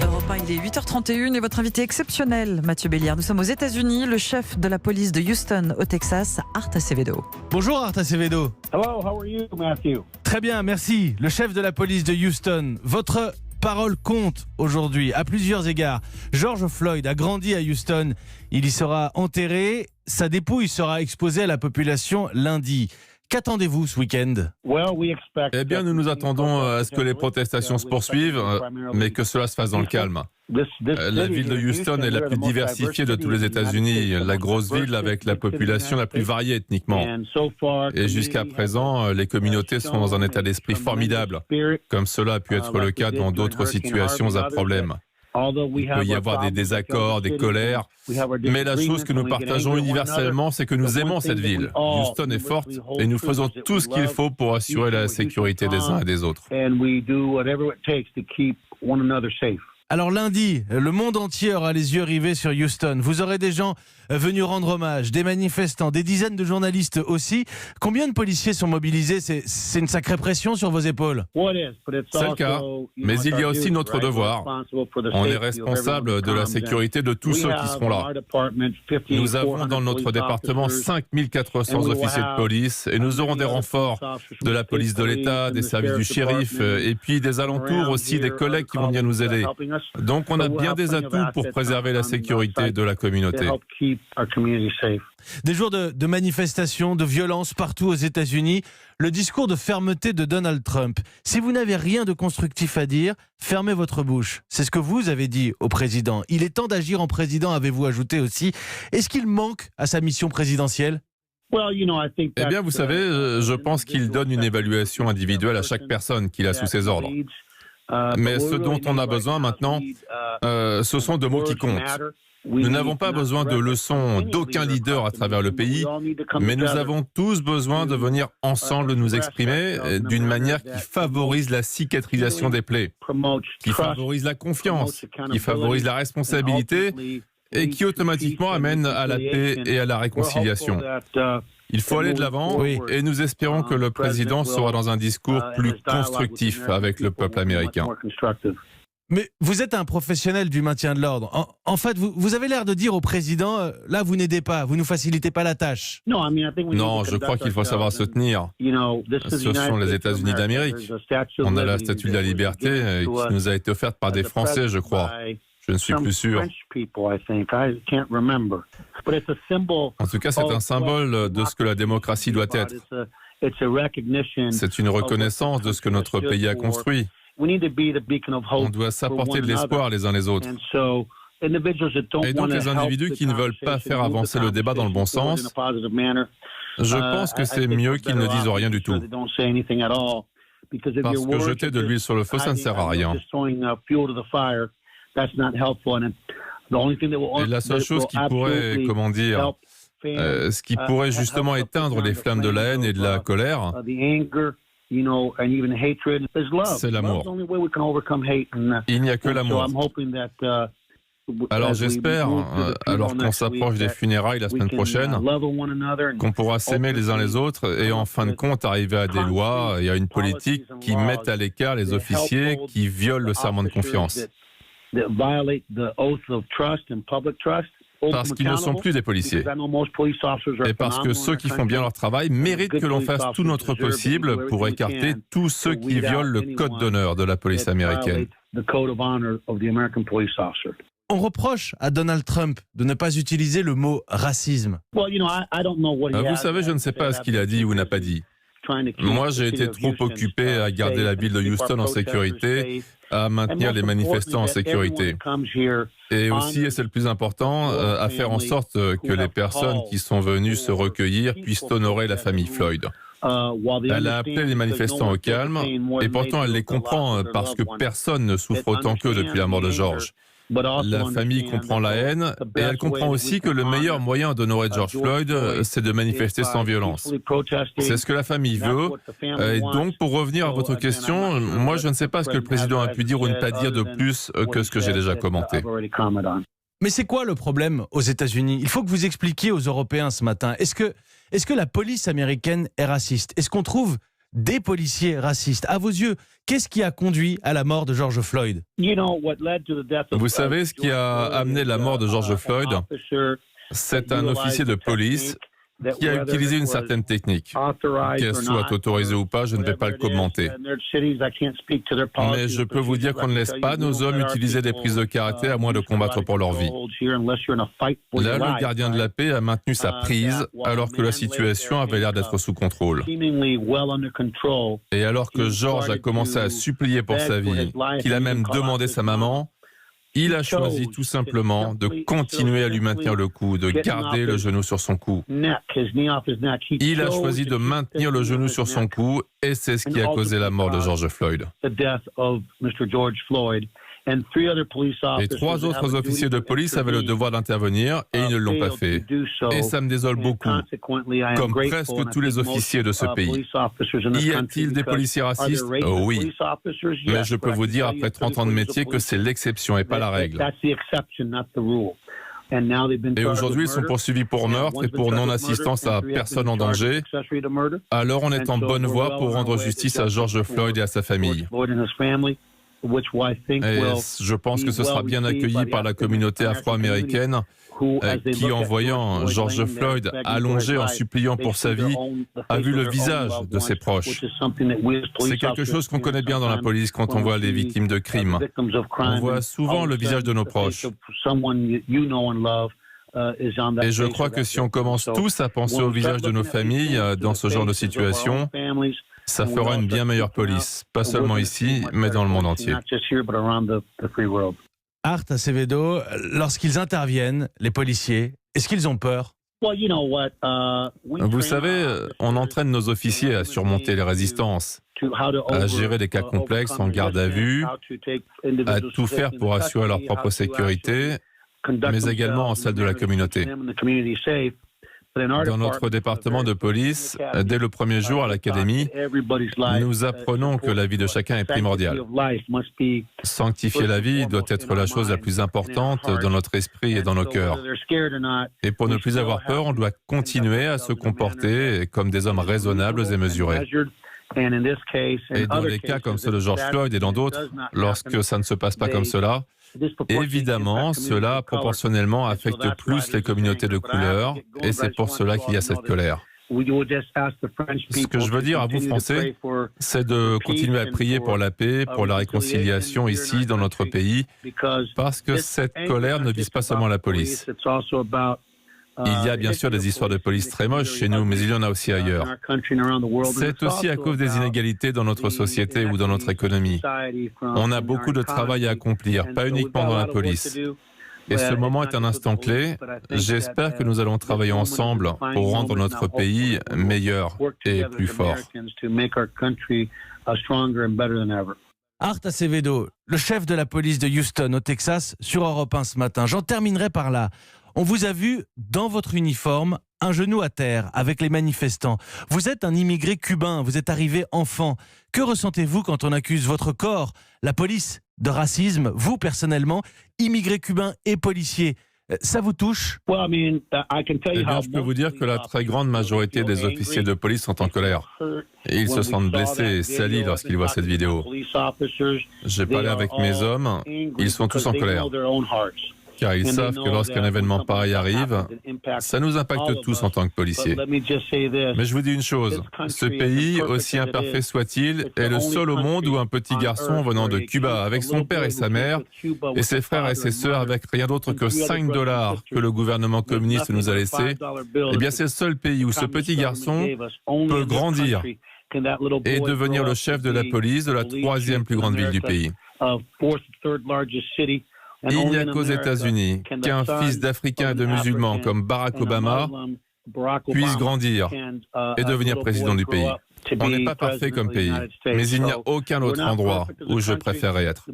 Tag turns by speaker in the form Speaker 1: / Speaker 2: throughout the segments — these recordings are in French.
Speaker 1: Europe 1, il est 8h31 et votre invité exceptionnel, Mathieu Béliard. Nous sommes aux États-Unis. Le chef de la police de Houston, au Texas, Art Acevedo.
Speaker 2: Bonjour Art Acevedo.
Speaker 3: Hello, how are you, Matthew?
Speaker 2: Très bien, merci. Le chef de la police de Houston. Votre parole compte aujourd'hui à plusieurs égards. George Floyd a grandi à Houston. Il y sera enterré. Sa dépouille sera exposée à la population lundi. Qu'attendez-vous ce week-end ?
Speaker 4: Eh bien, nous nous attendons à ce que les protestations se poursuivent, mais que cela se fasse dans le calme. La ville de Houston est la plus diversifiée de tous les États-Unis, la grosse ville avec la population la plus variée ethniquement. Et jusqu'à présent, les communautés sont dans un état d'esprit formidable, comme cela a pu être le cas dans d'autres situations à problème. Il peut y avoir des désaccords, des colères, mais la chose que nous partageons universellement, c'est que nous aimons cette ville. Houston est forte et nous faisons tout ce qu'il faut pour assurer la sécurité des uns et des autres.
Speaker 2: Alors lundi, le monde entier aura les yeux rivés sur Houston. Vous aurez des gens venus rendre hommage, des manifestants, des dizaines de journalistes aussi. Combien de policiers sont mobilisés ? C'est une sacrée pression sur vos épaules.
Speaker 4: C'est le cas, mais il y a aussi notre devoir. On est responsable de la sécurité de tous ceux qui seront là. Nous avons dans notre département 5400 officiers de police et nous aurons des renforts de la police de l'État, des services du shérif et puis des alentours aussi des collègues qui vont venir nous aider. Donc on a bien des atouts pour préserver la sécurité de la communauté.
Speaker 2: Des jours de manifestations, de violences partout aux États-Unis. Le discours de fermeté de Donald Trump. Si vous n'avez rien de constructif à dire, fermez votre bouche. C'est ce que vous avez dit au président. Il est temps d'agir en président, avez-vous ajouté aussi. Est-ce qu'il manque à sa mission présidentielle ?
Speaker 4: Eh bien, vous savez, je pense qu'il donne une évaluation individuelle à chaque personne qu'il a sous ses ordres. Mais ce dont on a besoin maintenant, ce sont de mots qui comptent. Nous n'avons pas besoin de leçons d'aucun leader à travers le pays, mais nous avons tous besoin de venir ensemble nous exprimer d'une manière qui favorise la cicatrisation des plaies, qui favorise la confiance, qui favorise la responsabilité et qui automatiquement amène à la paix et à la réconciliation. Il faut aller de l'avant et nous espérons que le président sera dans un discours plus constructif avec le peuple américain.
Speaker 2: Mais vous êtes un professionnel du maintien de l'ordre. En fait, vous avez l'air de dire au président, là vous n'aidez pas, vous ne nous facilitez pas la tâche.
Speaker 4: Non, je crois qu'il faut savoir se tenir. Ce sont les États-Unis d'Amérique. On a la Statue de la Liberté qui nous a été offerte par des Français, je crois. Je ne suis plus sûr. En tout cas, c'est un symbole de ce que la démocratie doit être. C'est une reconnaissance de ce que notre pays a construit. On doit s'apporter de l'espoir les uns les autres. Et donc les individus qui ne veulent pas faire avancer le débat dans le bon sens, je pense que c'est mieux qu'ils ne disent rien du tout. Parce que jeter de l'huile sur le feu, ça ne sert à rien. Et la seule chose qui pourrait, ce qui pourrait justement éteindre les flammes de la haine et de la colère, c'est l'amour. Il n'y a que l'amour. Alors j'espère, alors qu'on s'approche des funérailles la semaine prochaine, qu'on pourra s'aimer les uns les autres et en fin de compte arriver à des lois et à une politique qui mettent à l'écart les officiers qui violent le serment de confiance. Parce qu'ils ne sont plus des policiers. Et parce que ceux qui font bien leur travail méritent que l'on fasse tout notre possible pour écarter tous ceux qui violent le code d'honneur de la police américaine.
Speaker 2: On reproche à Donald Trump de ne pas utiliser le mot racisme.
Speaker 4: Vous savez, je ne sais pas ce qu'il a dit ou n'a pas dit. Moi, j'ai été trop occupé à garder la ville de Houston en sécurité, à maintenir les manifestants en sécurité. Et aussi, et c'est le plus important, à faire en sorte que les personnes qui sont venues se recueillir puissent honorer la famille Floyd. Elle a appelé les manifestants au calme, et pourtant elle les comprend parce que personne ne souffre autant qu'eux depuis la mort de George. La famille comprend la haine et elle comprend aussi que le meilleur moyen d'honorer George Floyd, c'est de manifester sans violence. C'est ce que la famille veut. Et donc, pour revenir à votre question, moi je ne sais pas ce que le président a pu dire ou ne pas dire de plus que ce que j'ai déjà commenté.
Speaker 2: Mais c'est quoi le problème aux États-Unis ? Il faut que vous expliquiez aux Européens ce matin. Est-ce que la police américaine est raciste ? Est-ce qu'on trouve des policiers racistes. À vos yeux, qu'est-ce qui a conduit à la mort de George Floyd?
Speaker 4: Vous savez ce qui a amené la mort de George Floyd? C'est un officier de police qui a utilisé une certaine technique. Qu'elle soit autorisée ou pas, je ne vais pas le commenter. Mais je peux vous dire qu'on ne laisse pas nos hommes utiliser des prises de karaté à moins de combattre pour leur vie. Là, le gardien de la paix a maintenu sa prise alors que la situation avait l'air d'être sous contrôle. Et alors que George a commencé à supplier pour sa vie, qu'il a même demandé sa maman, il a choisi tout simplement de continuer à lui maintenir le coup, de garder le genou sur son cou. Il a choisi de maintenir le genou sur son cou et c'est ce qui a causé la mort de George Floyd. Et 3 autres officiers de police avaient le devoir d'intervenir et ils ne l'ont pas fait. Et ça me désole beaucoup, comme presque tous les officiers de ce pays. Y a-t-il des policiers racistes? Oui. Mais je peux vous dire, après 30 ans de métier, que c'est l'exception et pas la règle. Et aujourd'hui, ils sont poursuivis pour meurtre et pour non-assistance à personne en danger. Alors on est en bonne voie pour rendre justice à George Floyd et à sa famille. Et je pense que ce sera bien accueilli par la communauté afro-américaine qui, en voyant George Floyd allongé en suppliant pour sa vie, a vu le visage de ses proches. C'est quelque chose qu'on connaît bien dans la police quand on voit les victimes de crimes. On voit souvent le visage de nos proches. Et je crois que si on commence tous à penser au visage de nos familles dans ce genre de situation, ça fera une bien meilleure police, pas seulement ici, mais dans le monde entier.
Speaker 2: Art Acevedo, lorsqu'ils interviennent, les policiers, est-ce qu'ils ont peur?
Speaker 4: Vous savez, on entraîne nos officiers à surmonter les résistances, à gérer des cas complexes en garde à vue, à tout faire pour assurer leur propre sécurité, mais également en celle de la communauté. Dans notre département de police, dès le premier jour à l'académie, nous apprenons que la vie de chacun est primordiale. Sanctifier la vie doit être la chose la plus importante dans notre esprit et dans nos cœurs. Et pour ne plus avoir peur, on doit continuer à se comporter comme des hommes raisonnables et mesurés. Et dans les cas comme ceux de George Floyd et dans d'autres, lorsque ça ne se passe pas comme cela, évidemment, cela proportionnellement affecte plus les communautés de couleur et c'est pour cela qu'il y a cette colère. Ce que je veux dire à vous, Français, c'est de continuer à prier pour la paix, pour la réconciliation ici dans notre pays, parce que cette colère ne vise pas seulement la police. Il y a bien sûr des histoires de police très moches chez nous, mais il y en a aussi ailleurs. C'est aussi à cause des inégalités dans notre société ou dans notre économie. On a beaucoup de travail à accomplir, pas uniquement dans la police. Et ce moment est un instant clé. J'espère que nous allons travailler ensemble pour rendre notre pays meilleur et plus fort.
Speaker 2: Art Acevedo, le chef de la police de Houston, au Texas, sur Europe 1 ce matin. J'en terminerai par là. On vous a vu dans votre uniforme, un genou à terre, avec les manifestants. Vous êtes un immigré cubain, vous êtes arrivé enfant. Que ressentez-vous quand on accuse votre corps, la police, de racisme, vous personnellement, immigré cubain et policier? Ça vous touche?
Speaker 4: Eh bien, je peux vous dire que la très grande majorité des officiers de police sont en colère. Ils se sentent blessés et salis lorsqu'ils voient cette vidéo. J'ai parlé avec mes hommes, ils sont tous en colère. Car ils savent que lorsqu'un événement pareil arrive, ça nous impacte tous en tant que policiers. Mais je vous dis une chose, ce pays, aussi imparfait soit-il, est le seul au monde où un petit garçon venant de Cuba, avec son père et sa mère, et ses frères et ses sœurs, avec rien d'autre que $5 que le gouvernement communiste nous a laissé, eh bien c'est le seul pays où ce petit garçon peut grandir et devenir le chef de la police de la 3e plus grande ville du pays. Il n'y a qu'aux États-Unis qu'un fils d'Africains et de musulmans comme Barack Obama puisse grandir et devenir président du pays. On n'est pas parfait comme pays, mais il n'y a aucun autre endroit où je préférerais être.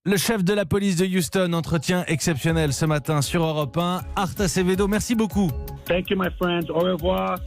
Speaker 2: Le chef de la police de Houston, entretien exceptionnel ce matin sur Europe 1. Art Acevedo, merci beaucoup.
Speaker 3: Thank you, my friends. Au revoir.